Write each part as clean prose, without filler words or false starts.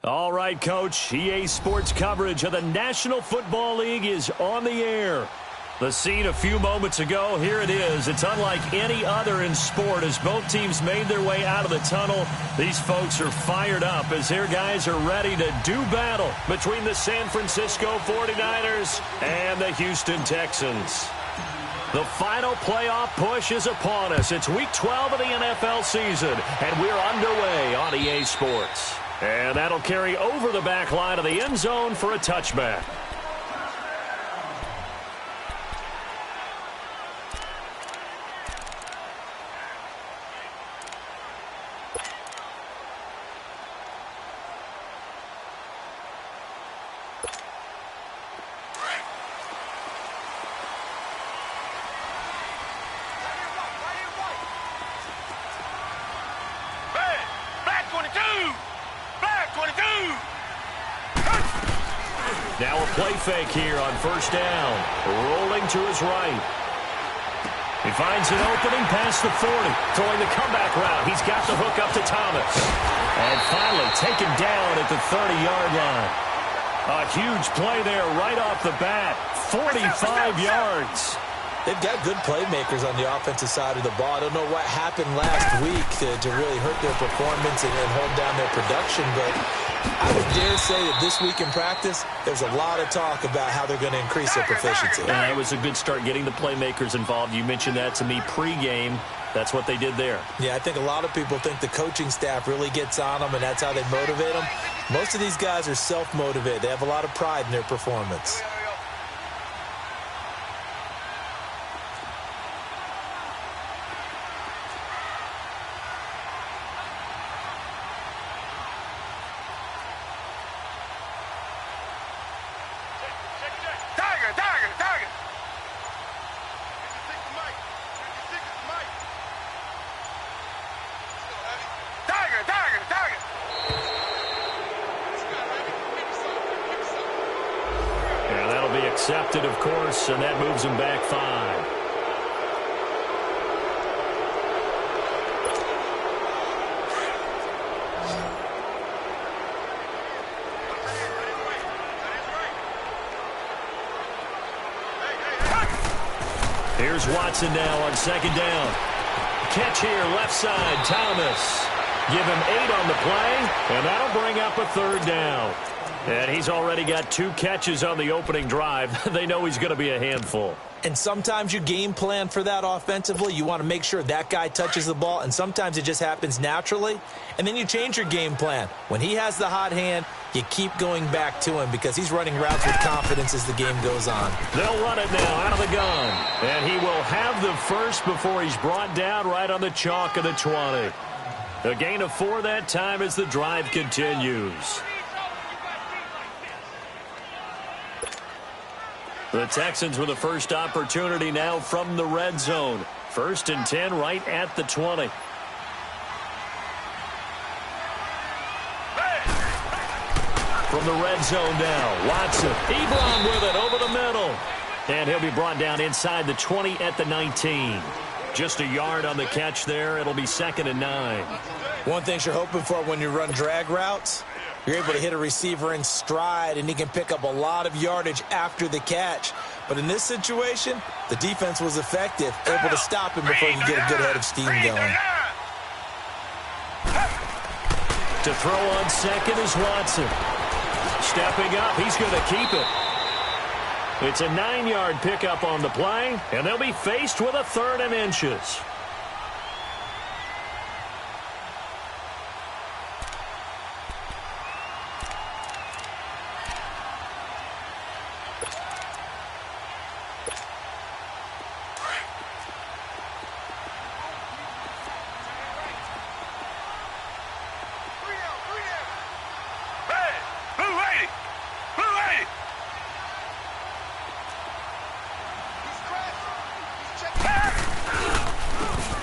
All right, Coach. EA Sports coverage of the National Football League is on the air. The scene a few moments ago, here it is. It's unlike any other in sport as both teams made their way out of the tunnel. These folks are fired up as their guys are ready to do battle between the San Francisco 49ers and the Houston Texans. The final playoff push is upon us. It's Week 12 of the NFL season, and we're underway on EA Sports. And that'll carry over the back line of the end zone for a touchback. Now a play fake here on first down. Rolling to his right. He finds an opening past the 40. Throwing the comeback route. He's got the hook up to Thomas. And finally taken down at the 30-yard line. A huge play there right off the bat. 45 yards. They've got good playmakers on the offensive side of the ball. I don't know what happened last week to really hurt their performance and hold down their production, but I would dare say that this week in practice, there's a lot of talk about how they're going to increase their proficiency. Yeah, it was a good start getting the playmakers involved. You mentioned that to me pregame. That's what they did there. Yeah, I think a lot of people think the coaching staff really gets on them, and that's how they motivate them. Most of these guys are self-motivated. They have a lot of pride in their performance. Accepted, of course, and that moves him back 5. Here's Watson now on second down. Catch here, left side, Thomas. Give him 8 on the play, and that'll bring up a third down. And he's already got 2 catches on the opening drive. They know he's going to be a handful. And sometimes you game plan for that offensively. You want to make sure that guy touches the ball, and sometimes it just happens naturally. And then you change your game plan. When he has the hot hand, you keep going back to him because he's running routes with confidence as the game goes on. They'll run it now out of the gun. And he will have the first before he's brought down right on the chalk of the 20. A gain of 4 that time as the drive continues. The Texans with the first opportunity now from the red zone. 1st and 10 right at the 20. From the red zone now, Watson. Ebron with it over the middle. And he'll be brought down inside the 20 at the 19. Just a yard on the catch there. It'll be 2nd and 9. One thing you're hoping for when you run drag routes, you're able to hit a receiver in stride, and he can pick up a lot of yardage after the catch. But in this situation, the defense was effective, able to stop him before he could get a good head of steam going. To throw on second is Watson. Stepping up, he's going to keep it. It's a 9-yard pickup on the play, and they'll be faced with a 3rd and inches.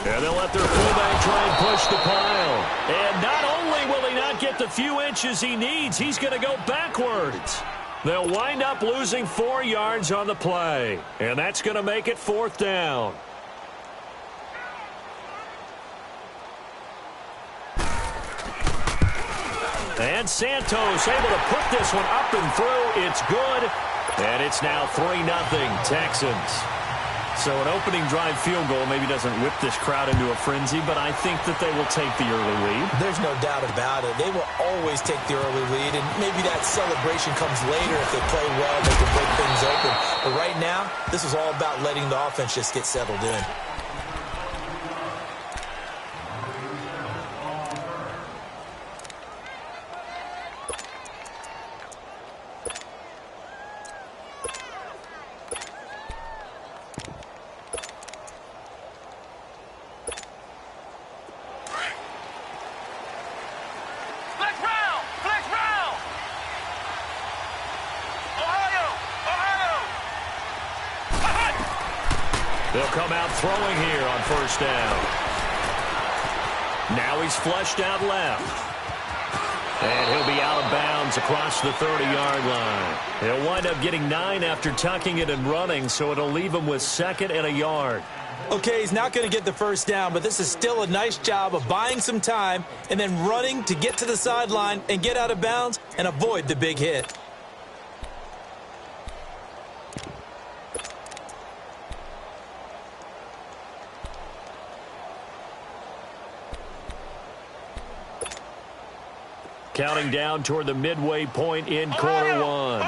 And they'll let their fullback try and push the pile. And not only will he not get the few inches he needs, he's going to go backwards. They'll wind up losing 4 yards on the play. And that's going to make it 4th down. And Santos able to put this one up and through. It's good. And it's now 3-0 Texans. So an opening drive field goal maybe doesn't whip this crowd into a frenzy, but I think that they will take the early lead. There's no doubt about it. They will always take the early lead, and maybe that celebration comes later if they play well, they can break things open. But right now, this is all about letting the offense just get settled in. They'll come out throwing here on first down. Now he's flushed out left. And he'll be out of bounds across the 30-yard line. He'll wind up getting 9 after tucking it and running, so it'll leave him with 2nd and a yard. Okay, he's not going to get the first down, but this is still a nice job of buying some time and then running to get to the sideline and get out of bounds and avoid the big hit. Counting down toward the midway point in quarter one.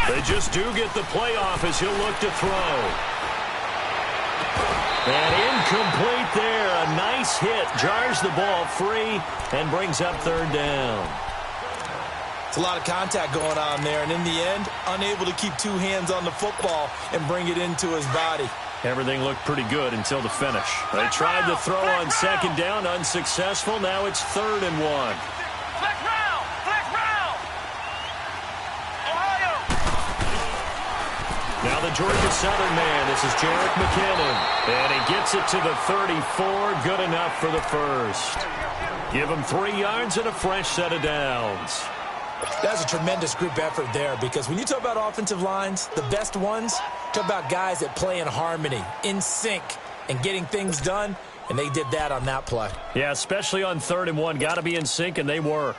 They just do get the playoff as he'll look to throw. And incomplete there. A nice hit. Jars the ball free and brings up 3rd down. A lot of contact going on there, and in the end, unable to keep 2 hands on the football and bring it into his body. Everything looked pretty good until the finish. They tried to throw on 2nd down, unsuccessful. Now it's 3rd and 1. Flex round! Ohio! Now the Georgia Southern man. This is Jerick McKinnon. And he gets it to the 34. Good enough for the first. Give him 3 yards and a fresh set of downs. That's a tremendous group effort there, because when you talk about offensive lines, the best ones, talk about guys that play in harmony, in sync, and getting things done, and they did that on that play. Yeah, especially on 3rd and 1. Got to be in sync, and they were.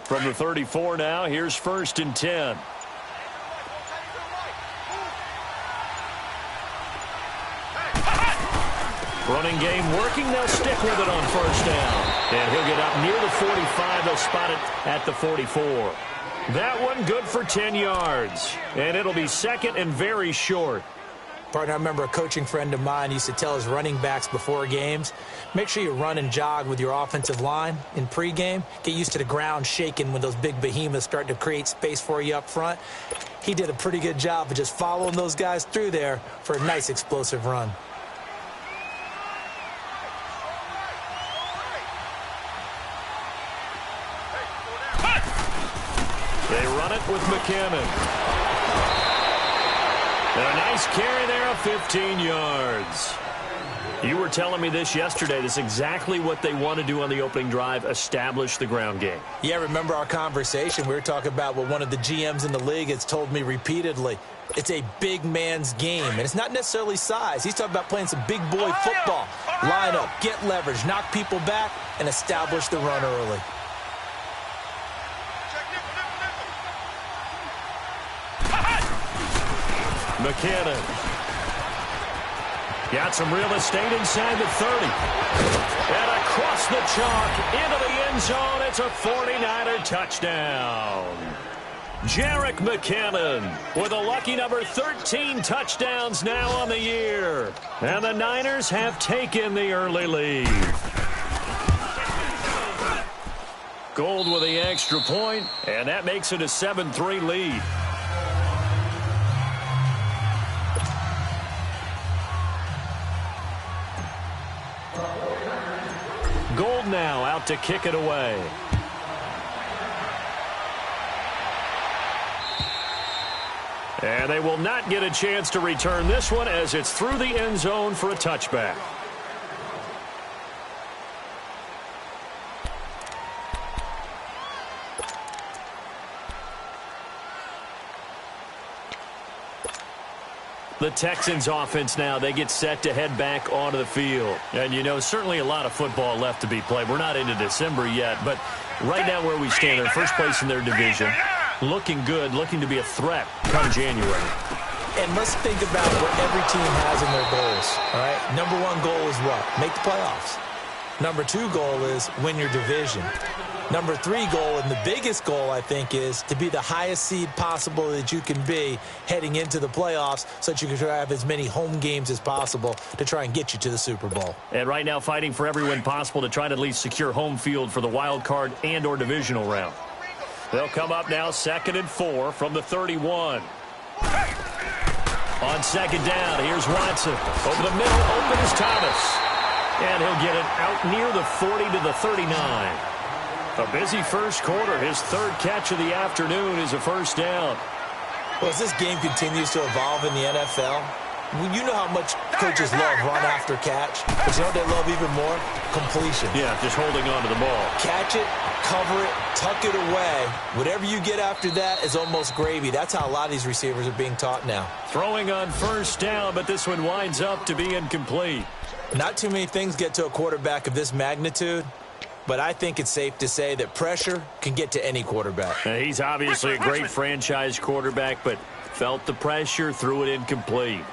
From the 34 now, here's 1st and 10. Running game working. They'll stick with it on first down. And he'll get up near the 45. They'll spot it at the 44. That one good for 10 yards. And it'll be 2nd and very short. Partner, I remember a coaching friend of mine used to tell his running backs before games, make sure you run and jog with your offensive line in pregame. Get used to the ground shaking when those big behemoths start to create space for you up front. He did a pretty good job of just following those guys through there for a nice explosive run. They run it with McKinnon. And a nice carry there of 15 yards. You were telling me this yesterday. This is exactly what they want to do on the opening drive, establish the ground game. Yeah, remember our conversation? We were talking about what one of the GMs in the league has told me repeatedly. It's a big man's game, and it's not necessarily size. He's talking about playing some big boy football. Line up, get leverage, knock people back, and establish the run early. McKinnon. Got some real estate inside the 30. And across the chalk into the end zone. It's a 49er touchdown. Jerick McKinnon with a lucky number 13 touchdowns now on the year. And the Niners have taken the early lead. Gold with the extra point, and that makes it a 7-3 lead. Gold now out to kick it away. And they will not get a chance to return this one as it's through the end zone for a touchback. The Texans offense now, they get set to head back onto the field. And, you know, certainly a lot of football left to be played. We're not into December yet, but right now where we stand, they're first place in their division. Looking good, looking to be a threat come January. And let's think about what every team has in their goals, all right? Number one goal is what? Make the playoffs. Number two goal is win your division. Number three goal, and the biggest goal, I think, is to be the highest seed possible that you can be heading into the playoffs so that you can have as many home games as possible to try and get you to the Super Bowl. And right now fighting for every win possible to try to at least secure home field for the wild card and or divisional round. They'll come up now 2nd and 4 from the 31. On second down, here's Watson. Over the middle, open is Thomas. And he'll get it out near the 40 to the 39. A busy first quarter. His third catch of the afternoon is a first down. Well, as this game continues to evolve in the NFL, you know how much coaches love run after catch, but you know what they love even more? Completion. Yeah, just holding on to the ball. Catch it, cover it, tuck it away. Whatever you get after that is almost gravy. That's how a lot of these receivers are being taught now. Throwing on first down, but this one winds up to be incomplete. Not too many things get to a quarterback of this magnitude, but I think it's safe to say that pressure can get to any quarterback. He's obviously a great franchise quarterback, but felt the pressure, threw it incomplete.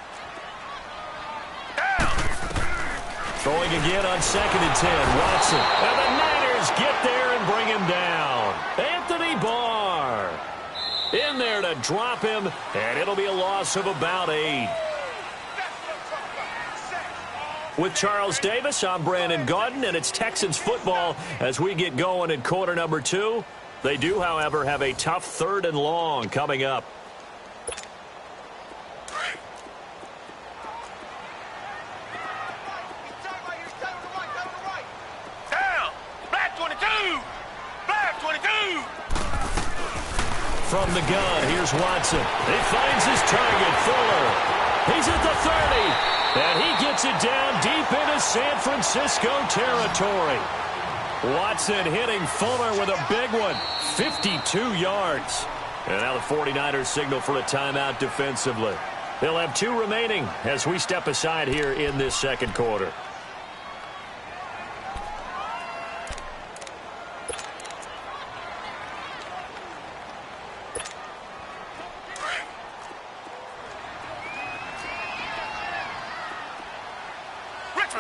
Throwing again on 2nd and 10. Watson. And the Niners get there and bring him down. Anthony Barr in there to drop him, and it'll be a loss of about 8. With Charles Davis, I'm Brandon Gaudin, and it's Texans football as we get going in quarter number 2. They do, however, have a tough 3rd and long coming up. Down! Black 22! Black 22! From the gun, here's Watson. He finds his target, Fuller. He's at the 30. And he gets it down deep into San Francisco territory. Watson hitting Fuller with a big one. 52 yards. And now the 49ers signal for a timeout defensively. They'll have 2 remaining as we step aside here in this second quarter.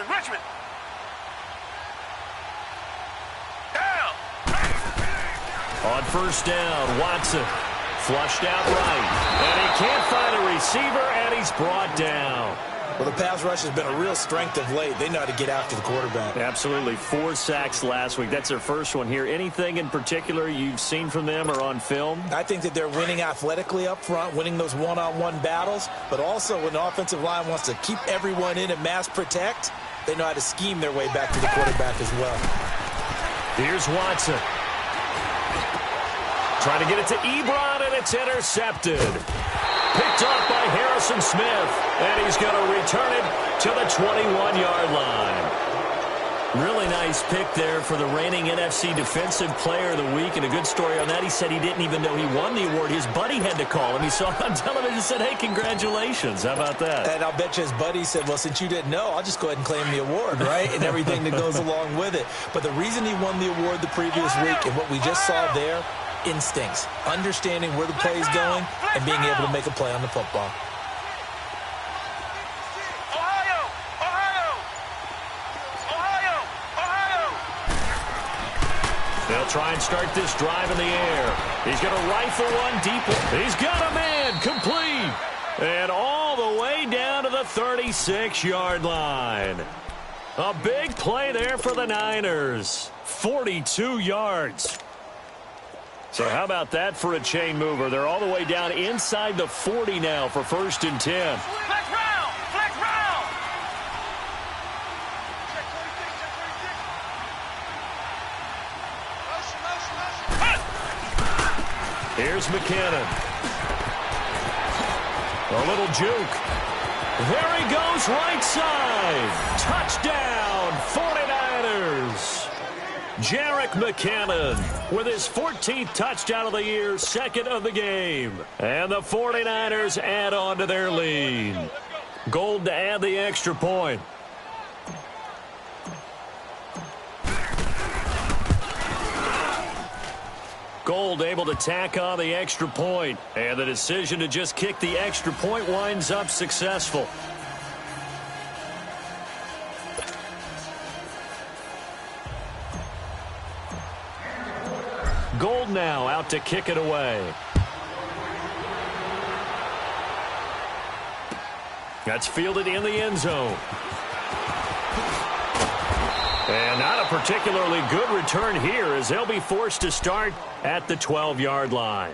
Richmond! Down! On first down, Watson flushed out right. And he can't find a receiver, and he's brought down. Well, the pass rush has been a real strength of late. They know how to get after the quarterback. Absolutely. 4 sacks last week. That's their first one here. Anything in particular you've seen from them or on film? I think that they're winning athletically up front, winning those one-on-one battles, but also when the offensive line wants to keep everyone in and mass protect, they know how to scheme their way back to the quarterback as well. Here's Watson. Trying to get it to Ebron, and it's intercepted. Picked off by Harrison Smith, and he's going to return it to the 21-yard line. Really nice pick there for the reigning NFC Defensive Player of the Week, and a good story on that. He said he didn't even know he won the award. His buddy had to call him. He saw it on television and said, hey, congratulations. How about that? And I'll bet you his buddy said, well, since you didn't know, I'll just go ahead and claim the award, right? And everything that goes along with it. But the reason he won the award the previous week and what we just saw there, instincts, understanding where the play is going, and being able to make a play on the football. They'll try and start this drive in the air. He's going to rifle one deep. He's got a man, complete. And all the way down to the 36-yard line. A big play there for the Niners. 42 yards. So how about that for a chain mover? They're all the way down inside the 40 now for 1st and 10. Flex round! Flex round! Here's McKinnon. A little juke. There he goes, right side. Touchdown, 49ers. Jerick McKinnon with his 14th touchdown of the year, second of the game. And the 49ers add on to their lead. Gold to add the extra point. Gold able to tack on the extra point. And the decision to just kick the extra point winds up successful. Gold now out to kick it away. That's fielded in the end zone. And not a particularly good return here as they'll be forced to start at the 12-yard line.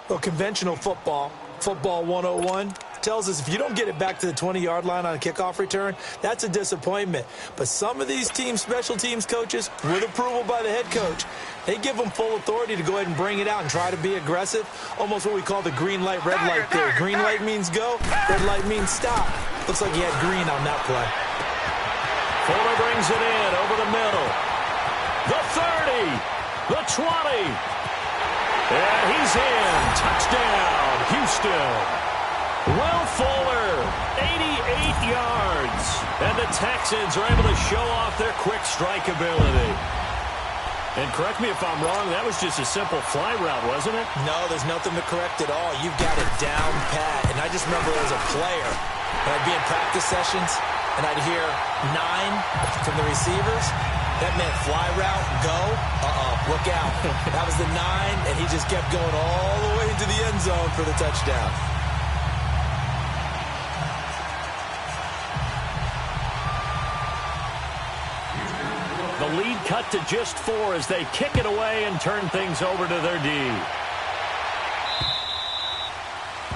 Well, conventional football 101, tells us if you don't get it back to the 20-yard line on a kickoff return, that's a disappointment. But some of these teams, special teams coaches, with approval by the head coach, they give them full authority to go ahead and bring it out and try to be aggressive. Almost what we call the green light, red light theory. Green light means go, red light means stop. Looks like he had green on that play. Fuller brings it in over the middle. The 30, the 20. And he's in. Touchdown, Houston. Will Fuller, 88 yards. And the Texans are able to show off their quick strike ability. And correct me if I'm wrong, that was just a simple fly route, wasn't it? No, there's nothing to correct at all. You've got it down pat. And I just remember as a player, when I'd be in practice sessions, and I'd hear 9 from the receivers. That meant fly route, go, look out. That was the 9, and he just kept going all the way into the end zone for the touchdown. The lead cut to just 4 as they kick it away and turn things over to their D.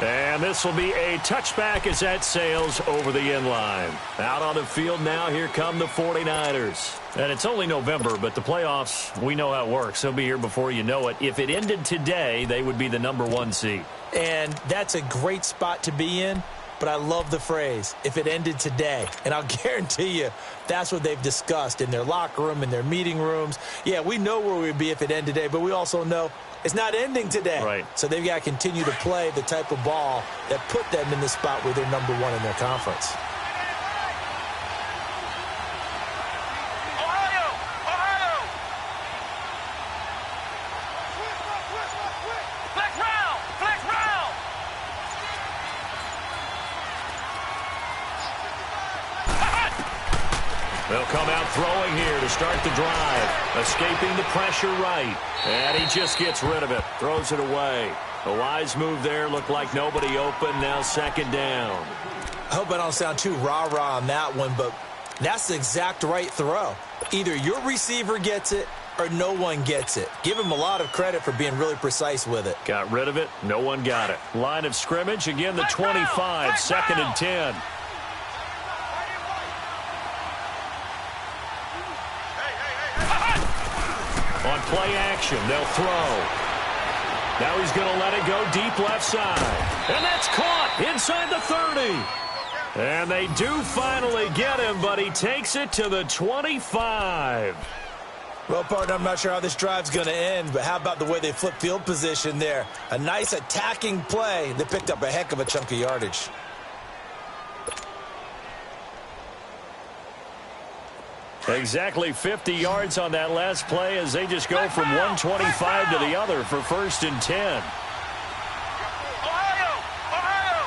And this will be a touchback as that sails over the end line. Out on the field now, here come the 49ers. And it's only November, but the playoffs, we know how it works. They'll be here before you know it. If it ended today, they would be the #1 seed. And that's a great spot to be in, but I love the phrase, if it ended today. And I'll guarantee you, that's what they've discussed in their locker room, in their meeting rooms. Yeah, we know where we'd be if it ended today, but we also know it's not ending today. Right. So they've got to continue to play the type of ball that put them in the spot where they're #1 in their conference. Ohio! Ohio! Flex round! Flex round! They'll come out throwing here to start the drive. Escaping the pressure right. And he just gets rid of it. Throws it away. A wise move there. Looked like nobody open. Now second down. I hope I don't sound too rah-rah on that one, but that's the exact right throw. Either your receiver gets it or no one gets it. Give him a lot of credit for being really precise with it. Got rid of it. No one got it. Line of scrimmage. Again, the 25. Second and 10. On play action, they'll throw. Now he's going to let it go deep left side. And that's caught inside the 30. And they do finally get him, but he takes it to the 25. Well, partner, I'm not sure how this drive's going to end, but how about the way they flip field position there? A nice attacking play that picked up a heck of a chunk of yardage. Exactly 50 yards on that last play as they just go from 125 to the other for first and 10. Ohio! Ohio!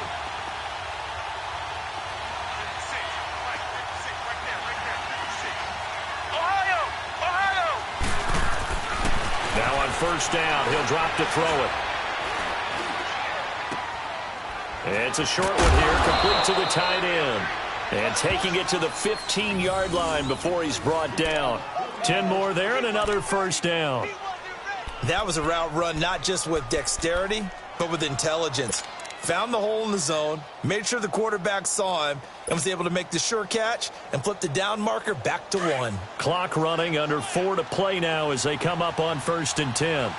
Ohio! Ohio! Now on first down, he'll drop to throw it. It's a short one here, complete to the tight end. And taking it to the 15-yard line before he's brought down. 10 more there and another first down. That was a route run not just with dexterity, but with intelligence. Found the hole in the zone, made sure the quarterback saw him, and was able to make the sure catch and flip the down marker back to 1. Clock running, under 4 to play now as they come up on first and 10.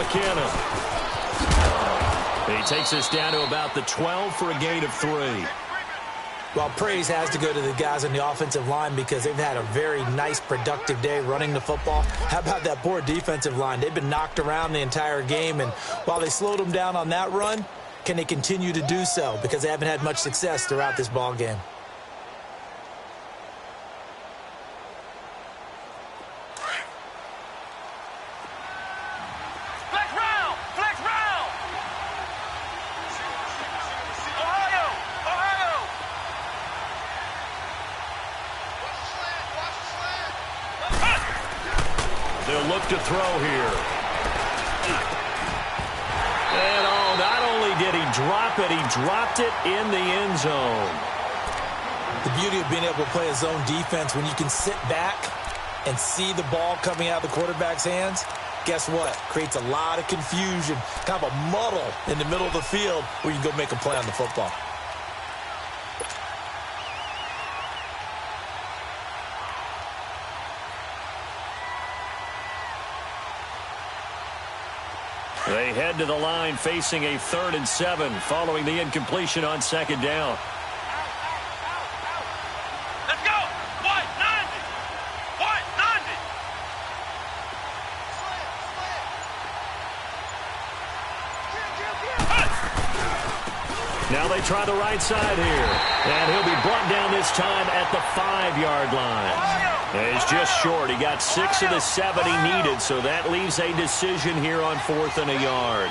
McKinnon. He takes us down to about the 12 for a gain of 3. Well, praise has to go to the guys on the offensive line because they've had a very nice, productive day running the football. How about that poor defensive line? They've been knocked around the entire game, and while they slowed them down on that run, can they continue to do so? Because they haven't had much success throughout this ball game. They'll look to throw here. And not only did he drop it, he dropped it in the end zone. The beauty of being able to play a zone defense when you can sit back and see the ball coming out of the quarterback's hands, guess what? Creates a lot of confusion, kind of a muddle in the middle of the field where you can go make a play on the football. They head to the line facing a 3rd and 7 following the incompletion on 2nd down. Let's go! White 90! White 90! Now they try the right side here. And he'll be brought down this time at the 5-yard line. And he's just short. He got 6 of the 7 he needed, so that leaves a decision here on 4th and a yard.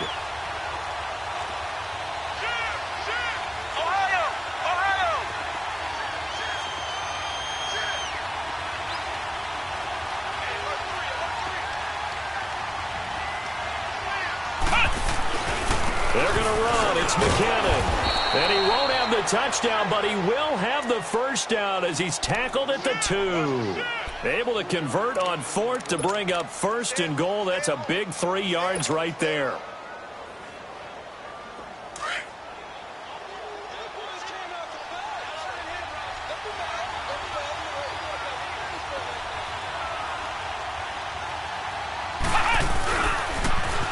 They're going to run. It's McKinnon. And he won't have the touchdown, but he will have the first down as he's tackled at the 2. Able to convert on 4th to bring up 1st and goal. That's a big 3 yards right there.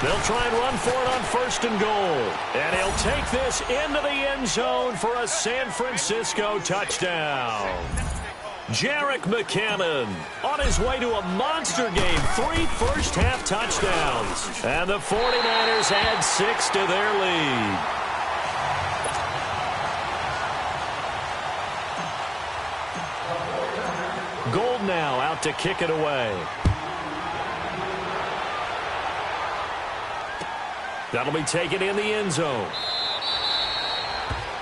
They'll try and run for it on 1st and goal. And he'll take this into the end zone for a San Francisco touchdown. Jerick McKinnon on his way to a monster game. 3 first-half touchdowns. And the 49ers add 6 to their lead. Gold now out to kick it away. That'll be taken in the end zone.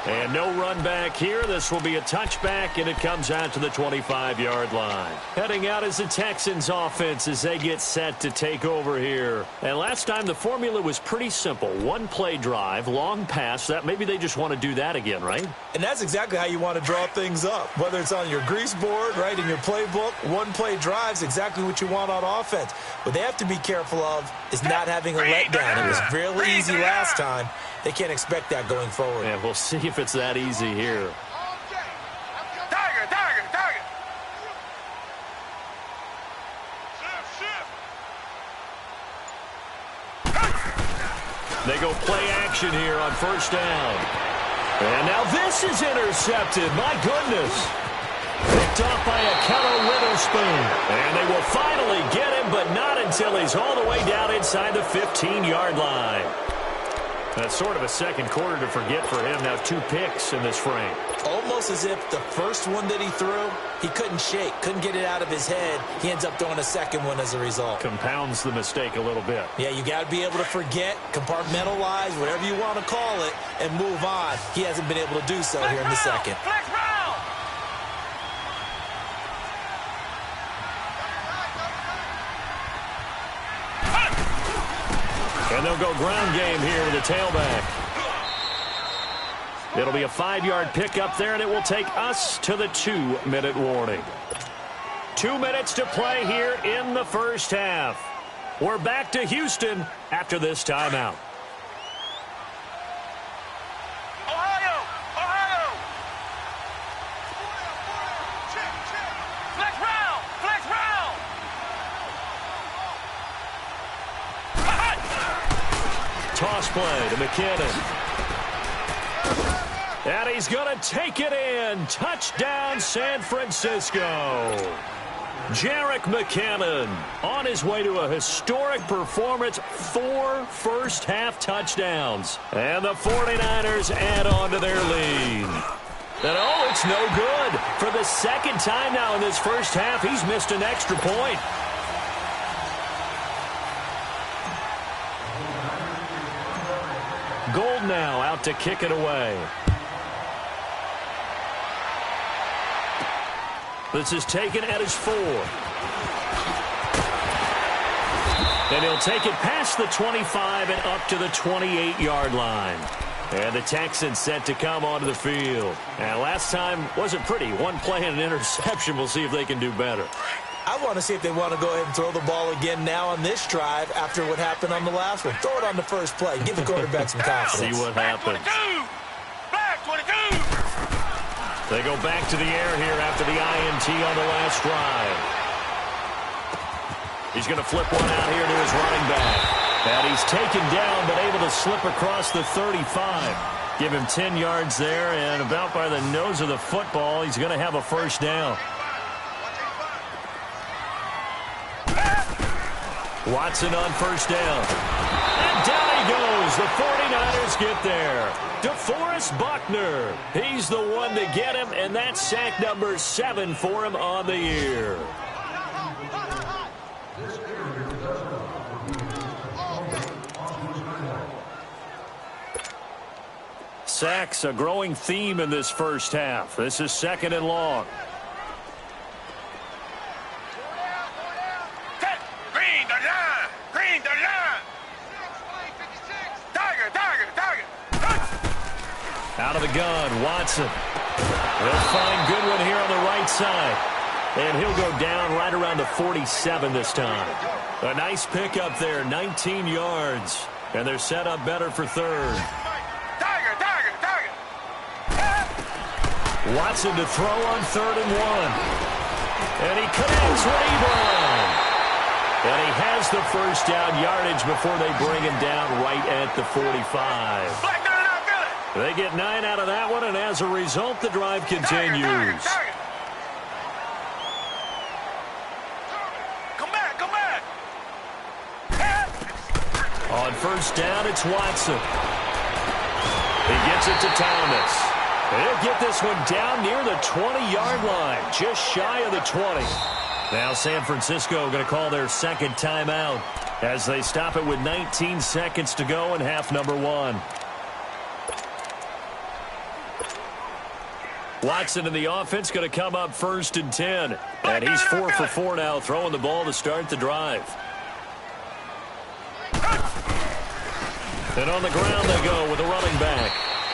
And no run back here. This will be a touchback, and it comes out to the 25-yard line. Heading out is the Texans offense as they get set to take over here. And last time the formula was pretty simple. 1-play drive, long pass. That maybe they just want to do that again, right? And that's exactly how you want to draw things up. Whether it's on your grease board, right, in your playbook, 1-play drive's exactly what you want on offense. What they have to be careful of is not having a letdown. It was really easy last time. They can't expect that going forward. And we'll see if it's that easy here. Tiger! They go play action here on 1st down. And now this is intercepted. My goodness. Picked off by Akello Witherspoon. And they will finally get him, but not until he's all the way down inside the 15-yard line. That's sort of a second quarter to forget for him. Now 2 picks in this frame. Almost as if the first one that he threw, he couldn't shake, couldn't get it out of his head. He ends up throwing a second one as a result. Compounds the mistake a little bit. Yeah, you got to be able to forget, compartmentalize, whatever you want to call it, and move on. He hasn't been able to do so here in the second. Flex round! And they'll go ground game here with a tailback. It'll be a 5-yard pickup there, and it will take us to the 2-minute warning. 2 minutes to play here in the first half. We're back to Houston after this timeout. Ohio! Flex round! Flex round! toss play to McKinnon. And he's going to take it in. Touchdown, San Francisco. Jerick McKinnon on his way to a historic performance, 4 first-half touchdowns. And the 49ers add on to their lead. And oh, it's no good. For the second time now in this first half, he's missed an extra point. Gold now out to kick it away. This is taken at his 4. And he'll take it past the 25 and up to the 28-yard line. And the Texans set to come onto the field. And last time wasn't pretty. One play and an interception. We'll see if they can do better. I want to see if they want to go ahead and throw the ball again now on this drive after what happened on the last one. Throw it on the first play. Give the quarterback some confidence. See what happens. Black 22. They go back to the air here after the INT on the last drive. He's going to flip one out here to his running back. And he's taken down but able to slip across the 35. Give him 10 yards there, and about by the nose of the football, he's going to have a first down. Watson on first down. And down he goes. The 49ers get there. DeForest Buckner. He's the one to get him, and that's sack number 7 for him on the year. Sacks, a growing theme in this first half. This is 2nd and long. Green the line. Green the line. Tiger. Out of the gun, Watson. They'll find Goodwin here on the right side. And he'll go down right around the 47 this time. A nice pickup there, 19 yards. And they're set up better for 3rd. Tiger. Watson to throw on 3rd and 1. And he connects with Ebron. And he has the first down yardage before they bring him down right at the 45. Black 99, They get 9 out of that one, and as a result, the drive continues. Come back. On first down, it's Watson. He gets it to Thomas. He'll get this one down near the 20-yard line, just shy of the 20. Now San Francisco going to call their second timeout as they stop it with 19 seconds to go in half number 1. Watson in the offense going to come up 1st and 10. And he's 4 for 4 now, throwing the ball to start the drive. And on the ground they go with a running back.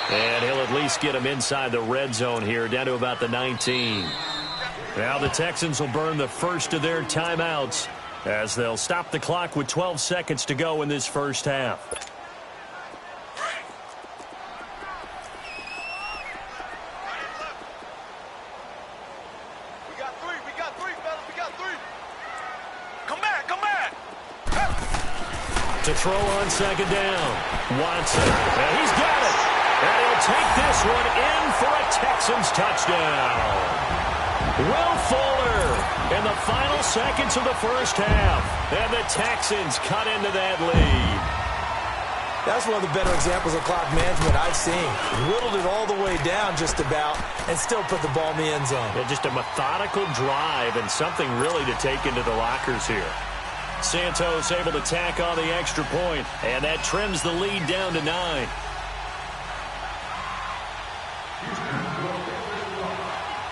And he'll at least get him inside the red zone here, down to about the 19. Now the Texans will burn the first of their timeouts as they'll stop the clock with 12 seconds to go in this first half. We got three, fellas. We got 3. Come back. To throw on 2nd down. Watson. And he's got it. And he'll take this one in for a Texans touchdown. Will Fuller in the final seconds of the first half. And the Texans cut into that lead. That's one of the better examples of clock management I've seen. Whittled it all the way down just about and still put the ball in the end zone. Yeah, just a methodical drive and something really to take into the lockers here. Santos able to tack on the extra point, and that trims the lead down to 9.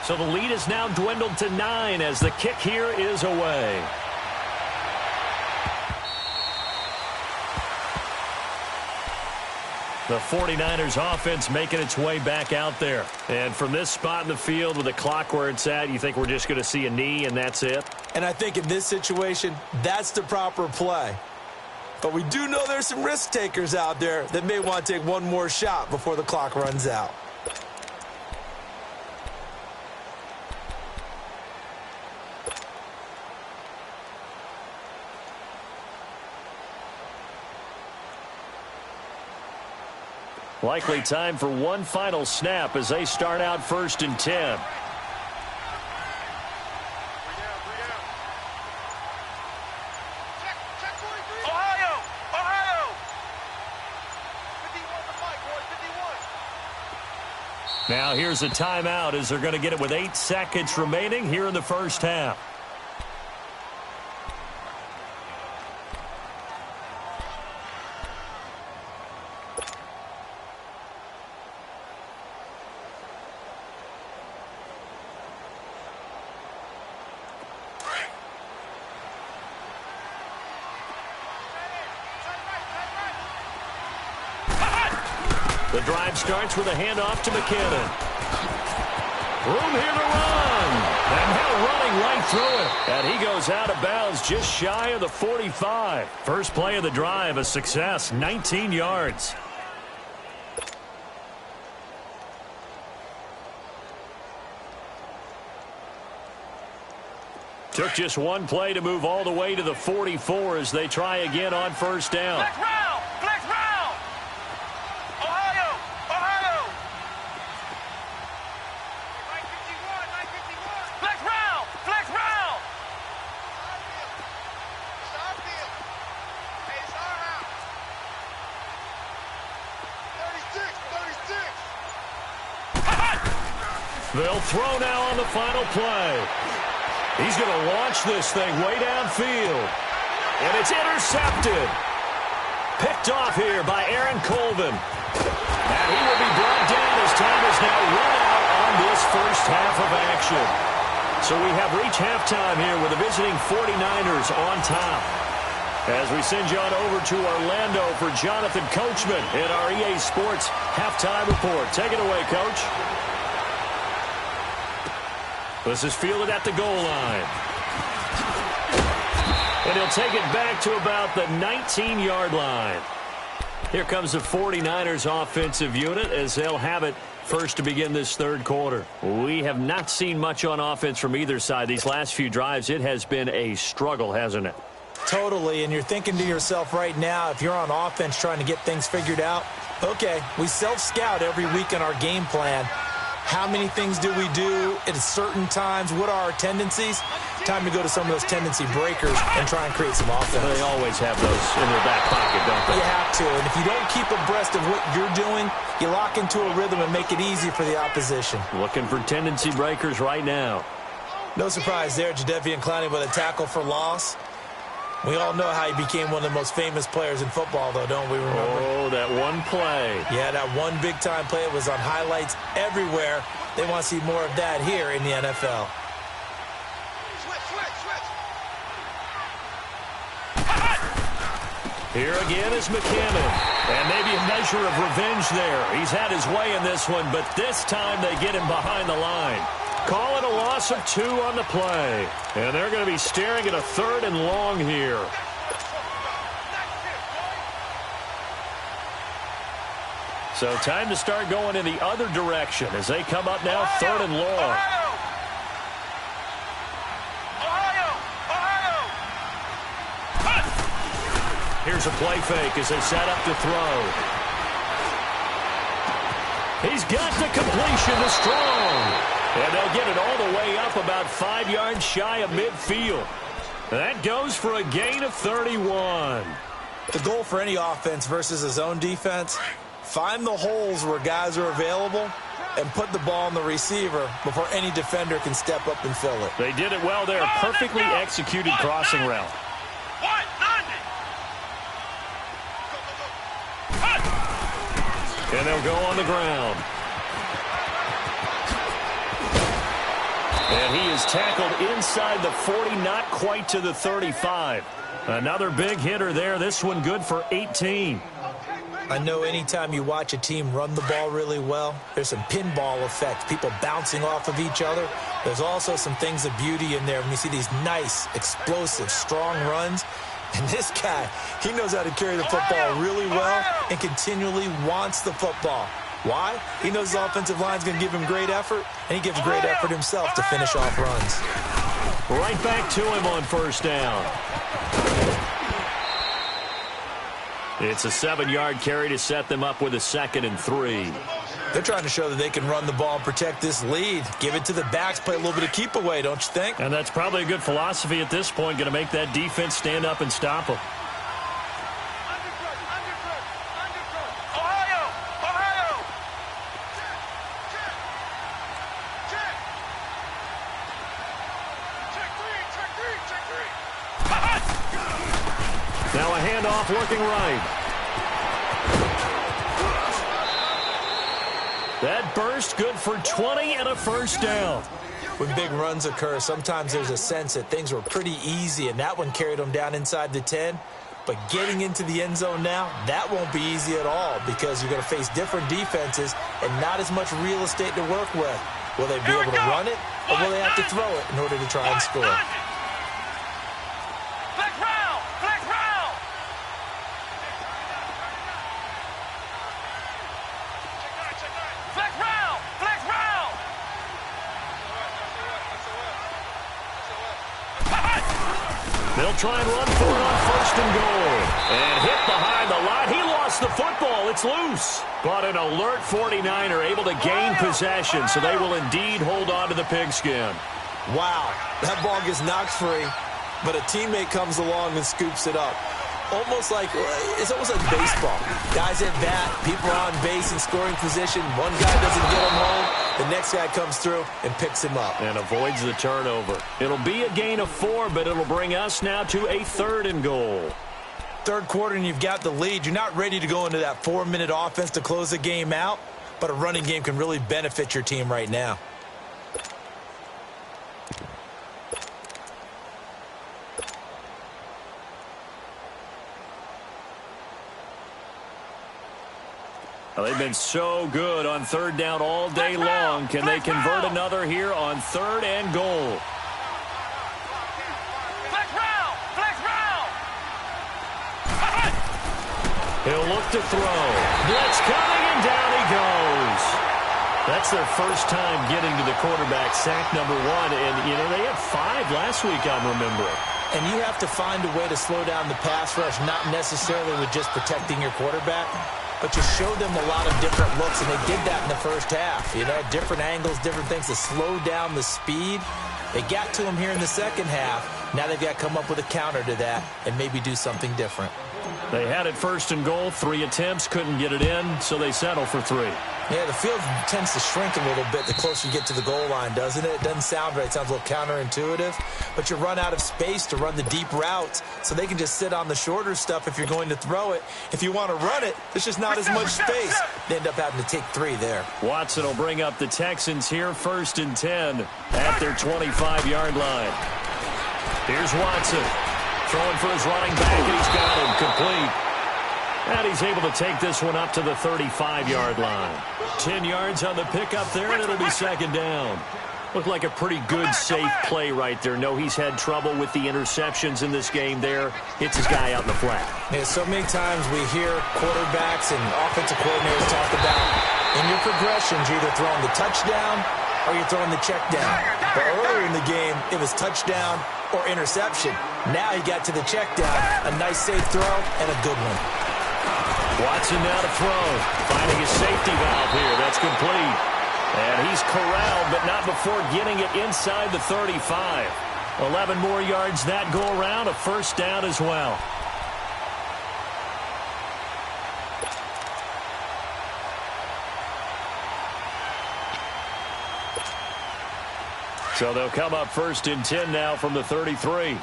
So the lead is now dwindled to 9 as the kick here is away. The 49ers offense making its way back out there. And from this spot in the field with the clock where it's at, you think we're just going to see a knee and that's it? And I think in this situation, that's the proper play. But we do know there's some risk takers out there that may want to take one more shot before the clock runs out. Likely time for one final snap as they start out 1st and 10. Now here's a timeout as they're going to get it with 8 seconds remaining here in the first half. The drive starts with a handoff to McKinnon. Room here to run. And now running right through it. And he goes out of bounds just shy of the 45. First play of the drive, a success, 19 yards. Took just one play to move all the way to the 44 as they try again on first down. Flex round! Flex round! Ohio! Ohio! 951! 951! Flex round! Flex round! It's our field. Hey, it's our house. 36! 36! They'll throw now on the final play. He's going to launch this thing way downfield. And it's intercepted. Picked off here by Aaron Colvin. And he will be brought down as time is now run out on this first half of action. So we have reached halftime here with the visiting 49ers on top. As we send you on over to Orlando for Jonathan Coachman in our EA Sports halftime report. Take it away, Coach. This is fielded at the goal line. And he'll take it back to about the 19-yard line. Here comes the 49ers offensive unit as they'll have it first to begin this third quarter. We have not seen much on offense from either side. These last few drives, it has been a struggle, hasn't it? Totally, and you're thinking to yourself right now, if you're on offense trying to get things figured out, okay, we self-scout every week in our game plan. How many things do we do at certain times? What are our tendencies? Time to go to some of those tendency breakers and try and create some offense. They always have those in their back pocket, don't they? You have to, and if you don't keep abreast of what you're doing, you lock into a rhythm and make it easy for the opposition. Looking for tendency breakers right now. No surprise there, Jadeveon Clowney with a tackle for loss. We all know how he became one of the most famous players in football, though, don't we remember? Oh, that one play. Yeah, that one big-time play was on highlights everywhere. They want to see more of that here in the NFL. Here again is McKinnon. And maybe a measure of revenge there. He's had his way in this one, but this time they get him behind the line. Call it a loss of 2 on the play. And they're going to be staring at a 3rd and long here. So time to start going in the other direction as they come up now 3rd and long. Here's a play fake as they set up to throw. He's got the completion to Strong. And they'll get it all the way up about 5 yards shy of midfield. That goes for a gain of 31. The goal for any offense versus a zone defense, find the holes where guys are available and put the ball on the receiver before any defender can step up and fill it. They did it well there. Perfectly executed crossing route. And they'll go on the ground. And he is tackled inside the 40, not quite to the 35. Another big hitter there. This one good for 18. I know anytime you watch a team run the ball really well, there's some pinball effect, people bouncing off of each other. There's also some things of beauty in there when you see these nice, explosive, strong runs. And this guy, he knows how to carry the football really well and continually wants the football. Why? He knows his offensive line's going to give him great effort, and he gives great effort himself to finish off runs. Right back to him on first down. It's a 7-yard carry to set them up with a 2nd and 3. They're trying to show that they can run the ball and protect this lead. Give it to the backs, play a little bit of keep away, don't you think? And that's probably a good philosophy at this point, going to make that defense stand up and stop them. Now a handoff working right. That burst good for 20 and a first down. When big runs occur, sometimes there's a sense that things were pretty easy, and that one carried them down inside the 10. But getting into the end zone now, that won't be easy at all because you're going to face different defenses and not as much real estate to work with. Will they be able to run it, or will they have to throw it in order to try and score? They'll try and run for it on 1st and goal. And hit behind the line. He lost the football. It's loose. But an alert 49er able to gain possession, so they will indeed hold on to the pigskin. Wow, that ball gets knocked free, but a teammate comes along and scoops it up. It's almost like baseball. Guys at bat, people are on base in scoring position. One guy doesn't get him home. The next guy comes through and picks him up. And avoids the turnover. It'll be a gain of 4, but it'll bring us now to a 3rd and goal. Third quarter and you've got the lead. You're not ready to go into that 4-minute offense to close the game out, but a running game can really benefit your team right now. Well, they've been so good on 3rd down all day long. Can they convert another here on 3rd and goal? He'll look to throw. Blitz coming, and down he goes. That's their first time getting to the quarterback, sack number 1. And, they had 5 last week, I'm remembering. And you have to find a way to slow down the pass rush, not necessarily with just protecting your quarterback, but you showed them a lot of different looks, and they did that in the first half. Different angles, different things to slow down the speed. They got to him here in the second half. Now they've got to come up with a counter to that and maybe do something different. They had it 1st and goal, 3 attempts, couldn't get it in, so they settle for 3. Yeah, the field tends to shrink a little bit the closer you get to the goal line, doesn't it? It doesn't sound right. It sounds a little counterintuitive. But you run out of space to run the deep routes, so they can just sit on the shorter stuff if you're going to throw it. If you want to run it, there's just not as much space. They end up having to take 3 there. Watson will bring up the Texans here, 1st and 10 at their 25-yard line. Here's Watson. Throwing for his running back, and he's got him complete. And he's able to take this one up to the 35-yard line. 10 yards on the pickup there, and it'll be 2nd down. Looked like a pretty good, safe play right there. No, he's had trouble with the interceptions in this game there. Hits his guy out in the flat. Yeah, so many times we hear quarterbacks and offensive coordinators talk about in your progressions, you're either throwing the touchdown or you're throwing the check down. But earlier in the game, it was touchdown or interception. Now he got to the check down, a nice safe throw, and a good one. Watson now to throw. Finding his safety valve here. That's complete. And he's corralled, but not before getting it inside the 35. 11 more yards that go around, a 1st down as well. So they'll come up 1st and 10 now from the 33.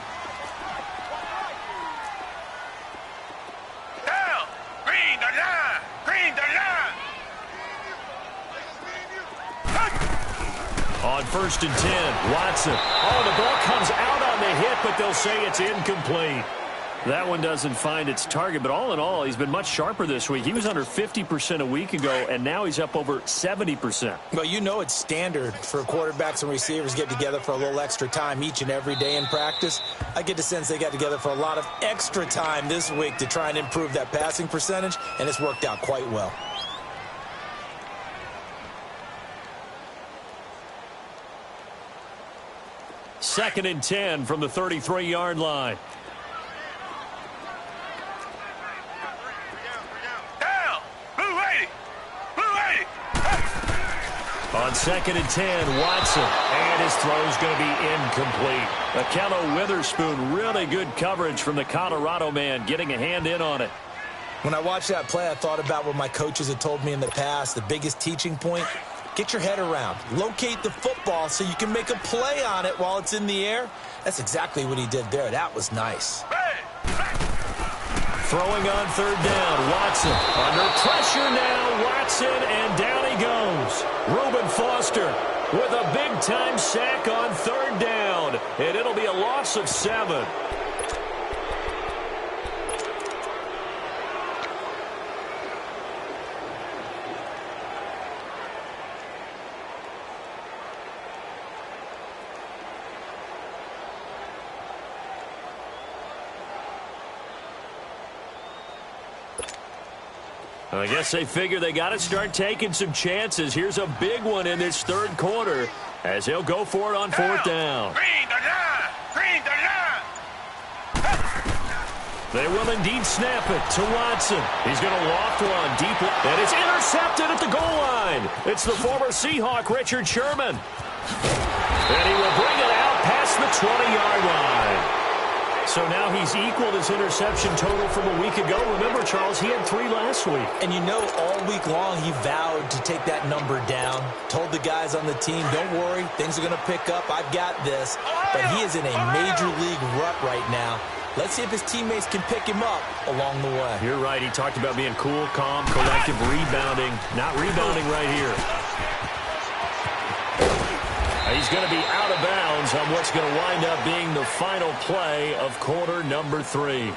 On 1st and 10, Watson. Oh, the ball comes out on the hit, but they'll say it's incomplete. That one doesn't find its target, but all in all, he's been much sharper this week. He was under 50% a week ago, and now he's up over 70%. Well, it's standard for quarterbacks and receivers get together for a little extra time each and every day in practice. I get the sense they got together for a lot of extra time this week to try and improve that passing percentage, and it's worked out quite well. Second and 10 from the 33-yard line. On 2nd and 10, Watson. And his throw's going to be incomplete. Akello Witherspoon, really good coverage from the Colorado man, getting a hand in on it. When I watched that play, I thought about what my coaches had told me in the past. The biggest teaching point, get your head around. Locate the football so you can make a play on it while it's in the air. That's exactly what he did there. That was nice. Throwing on 3rd down, Watson. Under pressure now, Watson, and down he goes. Reuben Foster with a big-time sack on 3rd down, and it'll be a loss of 7. I guess they figure they got to start taking some chances. Here's a big one in this 3rd quarter as he'll go for it on 4th down. Green the line! Green the line! They will indeed snap it to Watson. He's going to loft one deep, and it's intercepted at the goal line. It's the former Seahawk, Richard Sherman. And he will bring it out past the 20-yard line. So now he's equaled his interception total from a week ago. Remember, Charles, he had 3 last week. And you know, all week long he vowed to take that number down. Told the guys on the team, don't worry, things are going to pick up. I've got this. But he is in a major league rut right now. Let's see if his teammates can pick him up along the way. You're right. He talked about being cool, calm, collective, rebounding. Not rebounding right here. He's going to be out of bounds on what's going to wind up being the final play of quarter number 3.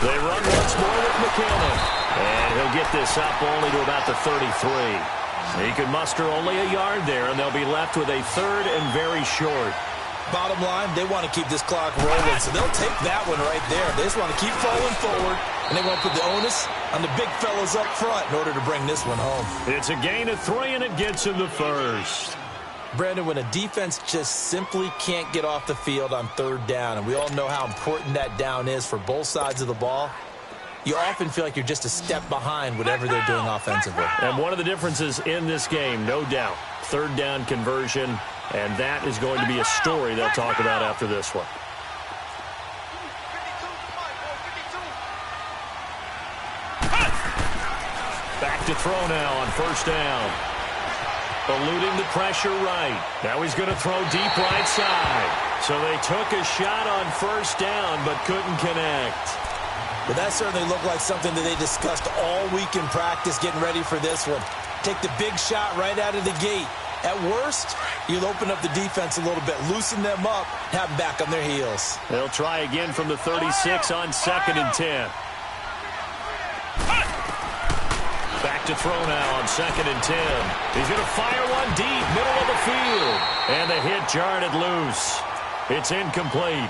They run once more with McKinnon. And he'll get this up only to about the 33. He could muster only a yard there, and they'll be left with a 3rd and very short. Bottom line, they want to keep this clock rolling, so they'll take that one right there. They just want to keep falling forward, and they want to put the onus on the big fellas up front in order to bring this one home. It's a gain of 3, and it gets him the 1st. Brandon, when a defense just simply can't get off the field on 3rd down, and we all know how important that down is for both sides of the ball, you often feel like you're just a step behind whatever they're doing offensively. And one of the differences in this game, no doubt, 3rd down conversion, and that is going to be a story they'll talk about after this one. Back to throw now on 1st down. Eluding the pressure right. Now he's going to throw deep right side. So they took a shot on 1st down but couldn't connect. But that certainly looked like something that they discussed all week in practice getting ready for this one. Take the big shot right out of the gate. At worst, you'll open up the defense a little bit, loosen them up, have them back on their heels. They'll try again from the 36 on 2nd and 10. Back to throw now on 2nd and 10. He's going to fire one deep, middle of the field. And the hit jarred it loose. It's incomplete.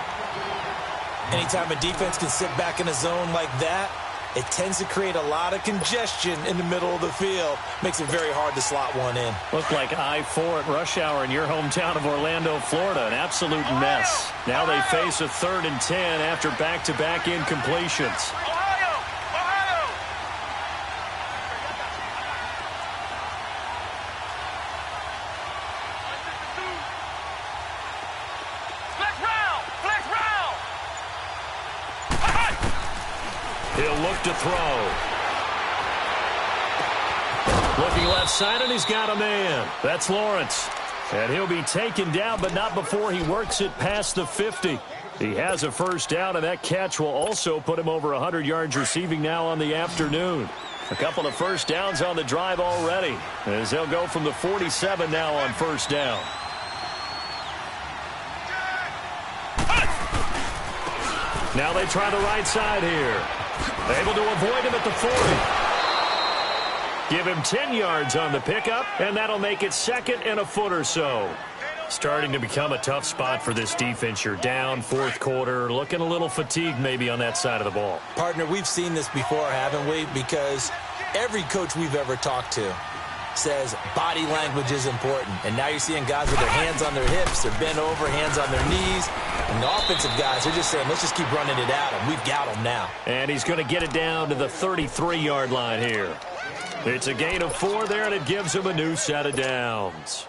Anytime a defense can sit back in a zone like that, it tends to create a lot of congestion in the middle of the field. Makes it very hard to slot one in. Looked like I-4 at rush hour in your hometown of Orlando, Florida. An absolute mess. Now they face a 3rd and 10 after back-to-back incompletions. He'll look to throw. Looking left side, and he's got a man. That's Lawrence. And he'll be taken down, but not before he works it past the 50. He has a 1st down, and that catch will also put him over 100 yards receiving now on the afternoon. A couple of 1st downs on the drive already, as they'll go from the 47 now on 1st down. Now they try the right side here. Able to avoid him at the 40. Give him 10 yards on the pickup, and that'll make it 2nd and a foot or so. Starting to become a tough spot for this defense. You're down 4th quarter, looking a little fatigued maybe on that side of the ball. Partner, we've seen this before, haven't we? Because every coach we've ever talked to says body language is important. And now you're seeing guys with their hands on their hips, they're bent over, hands on their knees. And the offensive guys, they're just saying, let's just keep running it at him. We've got him now. And he's going to get it down to the 33-yard line here. It's a gain of 4 there, and it gives him a new set of downs.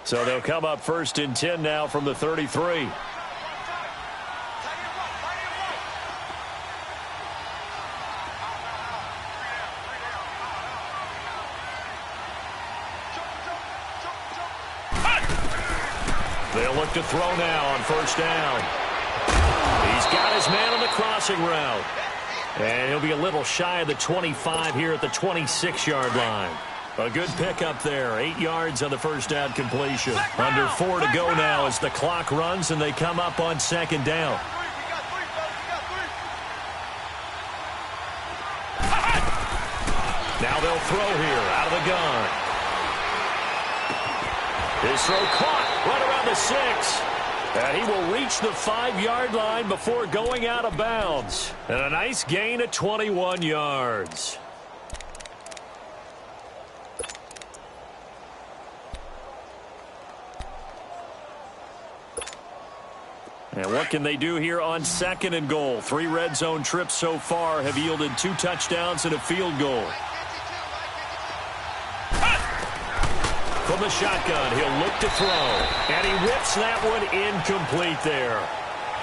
So they'll come up 1st and 10 now from the 33. They'll look to throw now on 1st down. He's got his man on the crossing route. And he'll be a little shy of the 25 here at the 26-yard line. A good pickup there. 8 yards on the 1st down completion. Under 4 to go now as the clock runs and they come up on 2nd down. Now they'll throw here out of the gun. His throw caught right around the 6. And he will reach the 5-yard line before going out of bounds. And a nice gain of 21 yards. And what can they do here on 2nd and goal? 3 red zone trips so far have yielded 2 touchdowns and a field goal. From the shotgun, he'll look to throw. And he whips that one incomplete there.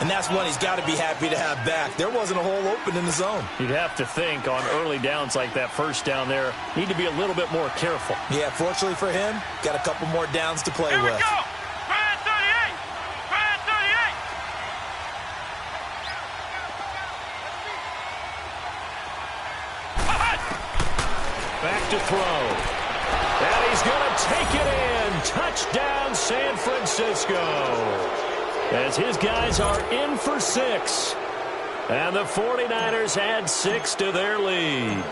And that's one he's got to be happy to have back. There wasn't a hole open in the zone. You'd have to think on early downs like that 1st down there, need to be a little bit more careful. Yeah, fortunately for him, got a couple more downs to play Here we with. go. Brand 38. Brand 38. Back to throw. And he's going to take it in. Touchdown, San Francisco. As his guys are in for 6. And the 49ers add 6 to their lead.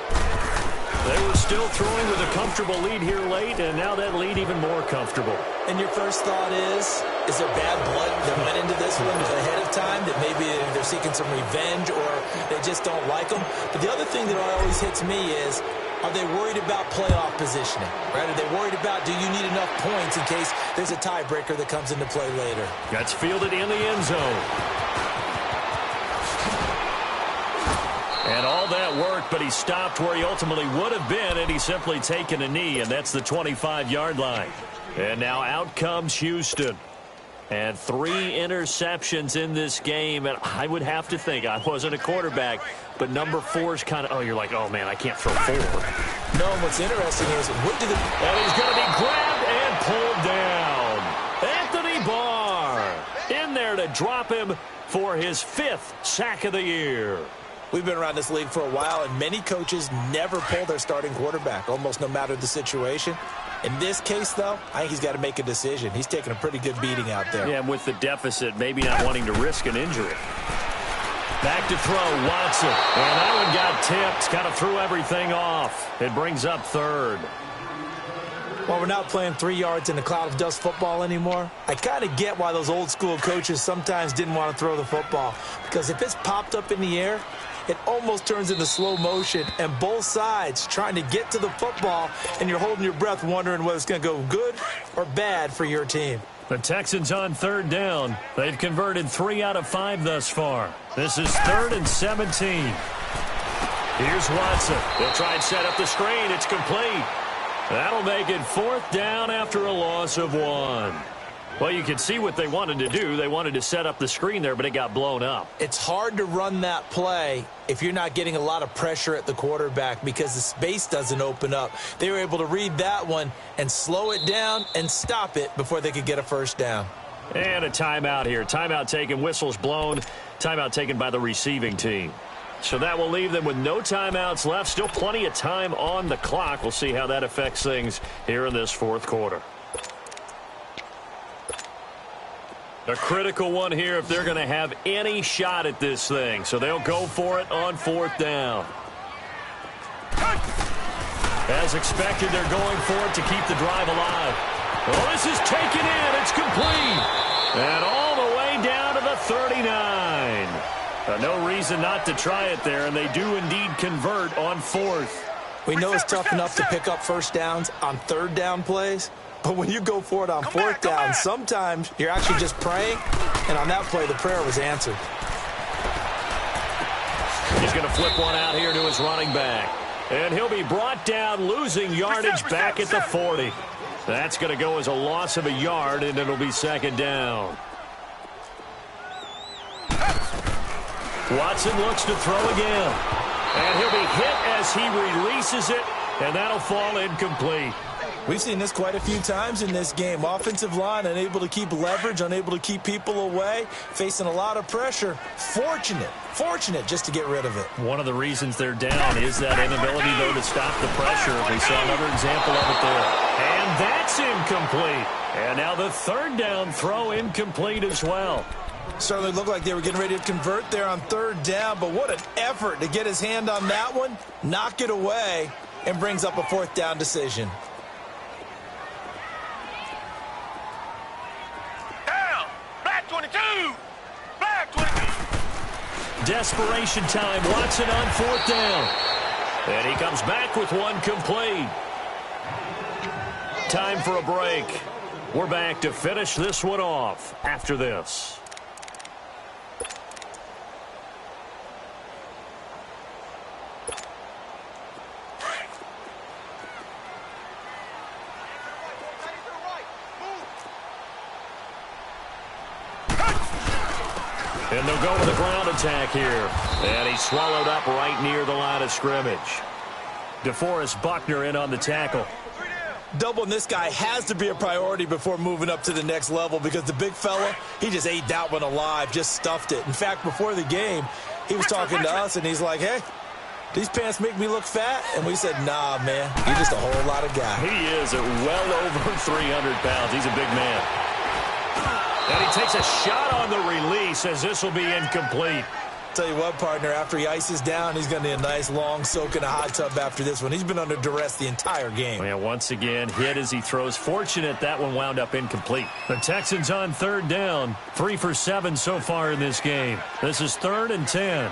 They were still throwing with a comfortable lead here late, and now that lead even more comfortable. And your first thought is there bad blood that went into this one ahead of time, that maybe they're seeking some revenge or they just don't like them? But the other thing that always hits me is, are they worried about playoff positioning? Right? Are they worried about, do you need enough points in case there's a tiebreaker that comes into play later? That's fielded in the end zone. And all that worked, but he stopped where he ultimately would have been, and he's simply taken a knee, and that's the 25-yard line. And now out comes Houston. And 3 interceptions in this game, and I would have to think, I wasn't a quarterback, but number 4's kind of, you're like, oh, man, I can't throw forward. No, what's interesting is, and he's going to be grabbed and pulled down. Anthony Barr in there to drop him for his 5th sack of the year. We've been around this league for a while, and many coaches never pull their starting quarterback, almost no matter the situation. In this case, though, I think he's got to make a decision. He's taking a pretty good beating out there. Yeah, and with the deficit, maybe not wanting to risk an injury. Back to throw, Watson. And that one got tipped, kind of threw everything off. It brings up 3rd. While we're not playing 3 yards in a cloud of dust football anymore, I kind of get why those old school coaches sometimes didn't want to throw the football. Because if it's popped up in the air, it almost turns into slow motion, and both sides trying to get to the football, and you're holding your breath wondering whether it's going to go good or bad for your team. The Texans on 3rd down. They've converted 3 out of 5 thus far. This is 3rd and 17. Here's Watson. They'll try and set up the screen. It's complete. That'll make it 4th down after a loss of 1. Well, you can see what they wanted to do. They wanted to set up the screen there, but it got blown up. It's hard to run that play if you're not getting a lot of pressure at the quarterback because the space doesn't open up. They were able to read that one and slow it down and stop it before they could get a 1st down. And a timeout here. Timeout taken, whistles blown. Timeout taken by the receiving team. So that will leave them with no timeouts left. Still plenty of time on the clock. We'll see how that affects things here in this 4th quarter. A critical one here if they're going to have any shot at this thing. So they'll go for it on 4th down. As expected, they're going for it to keep the drive alive. Oh, this is taken in. It's complete. And all the way down to the 39. No reason not to try it there, and they do indeed convert on 4th. We know it's tough enough to pick up first downs on third down plays, but when you go for it on fourth down, sometimes you're actually just praying, and on that play, the prayer was answered. He's going to flip one out here to his running back. And he'll be brought down, losing yardage back at the 40. That's going to go as a loss of a yard, and it'll be second down. Watson looks to throw again. And he'll be hit as he releases it, and that'll fall incomplete. We've seen this quite a few times in this game. Offensive line unable to keep leverage, unable to keep people away, facing a lot of pressure. Fortunate just to get rid of it. One of the reasons they're down is that inability, though, to stop the pressure. We saw another example of it there. And that's incomplete. And now the third down throw incomplete as well. Certainly looked like they were getting ready to convert there on third down, but what an effort to get his hand on that one, knock it away, and brings up a fourth down decision. Desperation time. Watson on fourth down. And he comes back with one complete. Time for a break. We're back to finish this one off after this. And they'll go with a ground attack here. And he's swallowed up right near the line of scrimmage. DeForest Buckner in on the tackle. Doubling this guy has to be a priority before moving up to the next level because the big fella, he just ate that one alive, just stuffed it. In fact, before the game, he was talking to us, and he's like, hey, these pants make me look fat? And we said, nah, man, you're just a whole lot of guy. He is at well over 300 pounds. He's a big man. And he takes a shot on the release as this will be incomplete. Tell you what, partner, after he ices down, he's going to need a nice long soak in a hot tub after this one. He's been under duress the entire game. Yeah, once again, hit as he throws. Fortunate that one wound up incomplete. The Texans on third down. 3 for 7 so far in this game. This is 3rd and 10.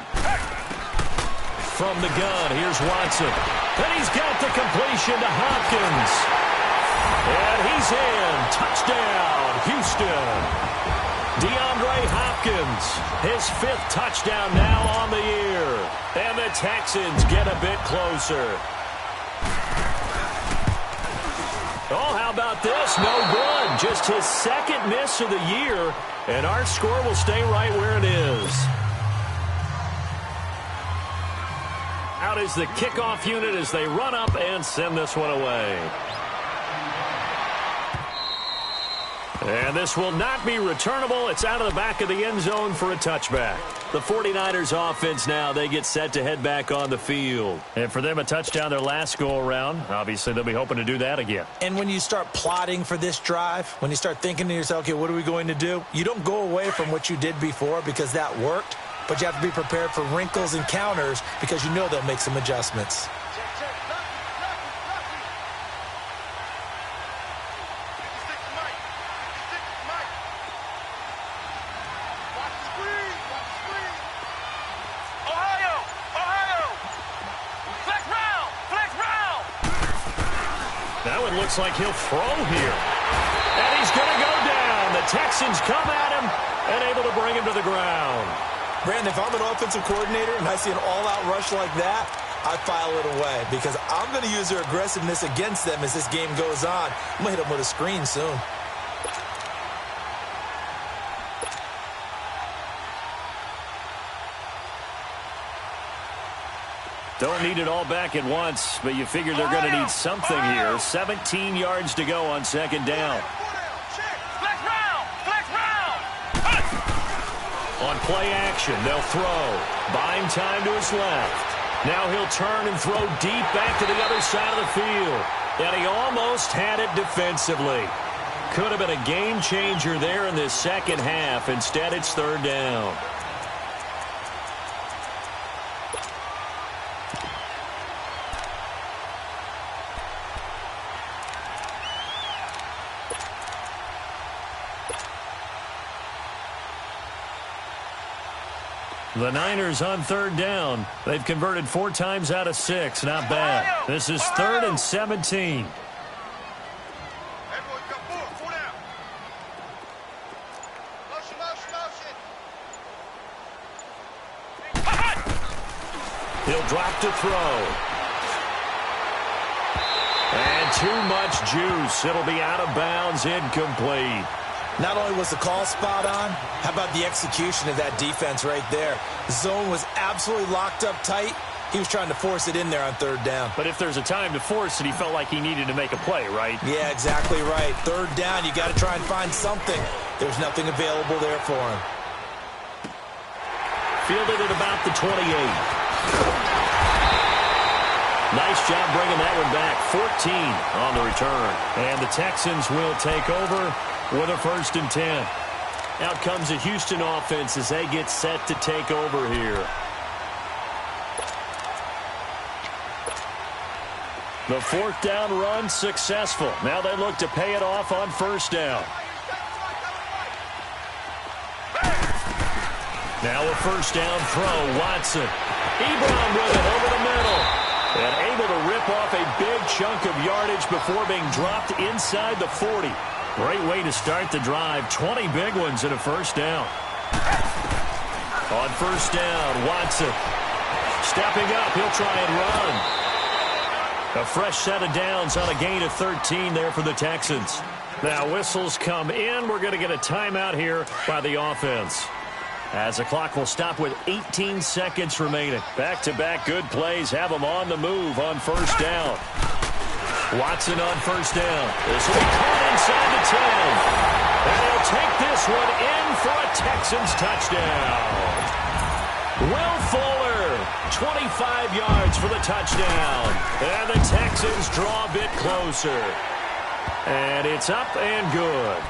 From the gun, here's Watson. And he's got the completion to Hopkins. And he's in. Touchdown, Houston. DeAndre Hopkins, his 5th touchdown now on the year. And the Texans get a bit closer. Oh, how about this? No good. Just his 2nd miss of the year. And our score will stay right where it is. Out is the kickoff unit as they run up and send this one away. And this will not be returnable. It's out of the back of the end zone for a touchback. The 49ers offense now, they get set to head back on the field. And for them, a touchdown their last go-around. Obviously, they'll be hoping to do that again. And when you start plotting for this drive, when you start thinking to yourself, okay, what are we going to do? You don't go away from what you did before because that worked, but you have to be prepared for wrinkles and counters because you know they'll make some adjustments. Looks like he'll throw here. And he's going to go down. The Texans come at him and able to bring him to the ground. Brandon, if I'm an offensive coordinator and I see an all-out rush like that, I file it away because I'm going to use their aggressiveness against them as this game goes on. I'm going to hit them with a screen soon. Don't need it all back at once, but you figure they're going to need something here. 17 yards to go on 2nd down. On play action, they'll throw. Buying time to his left. Now he'll turn and throw deep back to the other side of the field. And he almost had it defensively. Could have been a game changer there in this second half. Instead, it's 3rd down. The Niners on third down. They've converted 4 times out of 6. Not bad. This is 3rd and 17. He'll drop to throw. And too much juice. It'll be out of bounds, incomplete. Not only was the call spot on, how about the execution of that defense right there? The zone was absolutely locked up tight. He was trying to force it in there on third down. But if there's a time to force it, he felt like he needed to make a play, right? Yeah, exactly right. Third down, you got to try and find something. There's nothing available there for him. Fielded at about the 28. Nice job bringing that one back. 14 on the return. And the Texans will take over with a 1st and 10. Out comes the Houston offense as they get set to take over here. The 4th down run successful. Now they look to pay it off on 1st down. Now a 1st down throw. Watson. Ebron with it over the middle. And able to rip off a big chunk of yardage before being dropped inside the 40. Great way to start the drive. 20 big ones and a 1st down. On 1st down, Watson. Stepping up, he'll try and run. A fresh set of downs on a gain of 13 there for the Texans. Now whistles come in. We're going to get a timeout here by the offense, as the clock will stop with 18 seconds remaining. Back-to-back good plays have them on the move on 1st down. Watson on 1st down. This will be caught inside the 10. And he'll take this one in for a Texans touchdown. Will Fuller, 25 yards for the touchdown. And the Texans draw a bit closer. And it's up and good.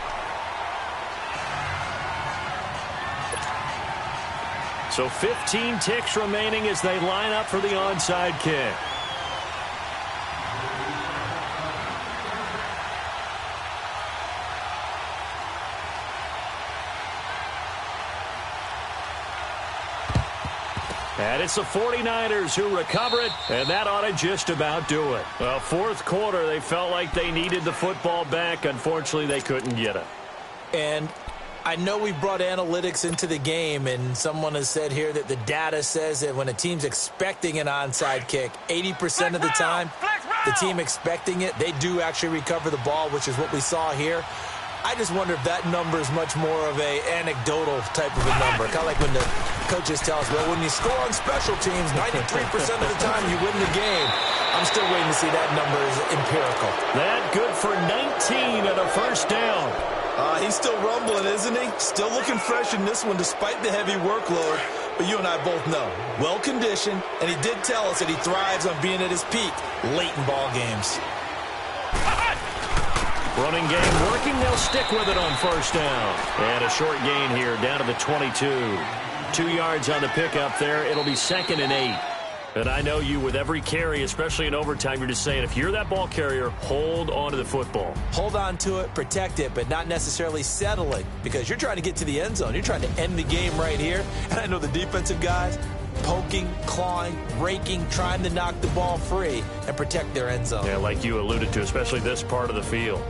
So 15 ticks remaining as they line up for the onside kick. And it's the 49ers who recover it, and that ought to just about do it. Well, 4th quarter, they felt like they needed the football back. Unfortunately, they couldn't get it. And I know we brought analytics into the game, and someone has said here that the data says that when a team's expecting an onside kick, 80% of the time, the team expecting it, they do actually recover the ball, which is what we saw here. I just wonder if that number is much more of a anecdotal type of a number. Kind of like when the coaches tell us, well, when you score on special teams, 93% of the time you win the game. I'm still waiting to see that number is empirical. That good for 19 at a 1st down. He's still rumbling, isn't he? Still looking fresh in this one despite the heavy workload. But you and I both know, well-conditioned, and he did tell us that he thrives on being at his peak late in ball games. Running game working. They'll stick with it on 1st down. And a short gain here down to the 22. 2 yards on the pickup there. It'll be 2nd and 8. And I know you, with every carry, especially in overtime, you're just saying, if you're that ball carrier, hold on to the football. Hold on to it, protect it, but not necessarily settle it, because you're trying to get to the end zone. You're trying to end the game right here. And I know the defensive guys poking, clawing, raking, trying to knock the ball free and protect their end zone. Yeah, like you alluded to, especially this part of the field.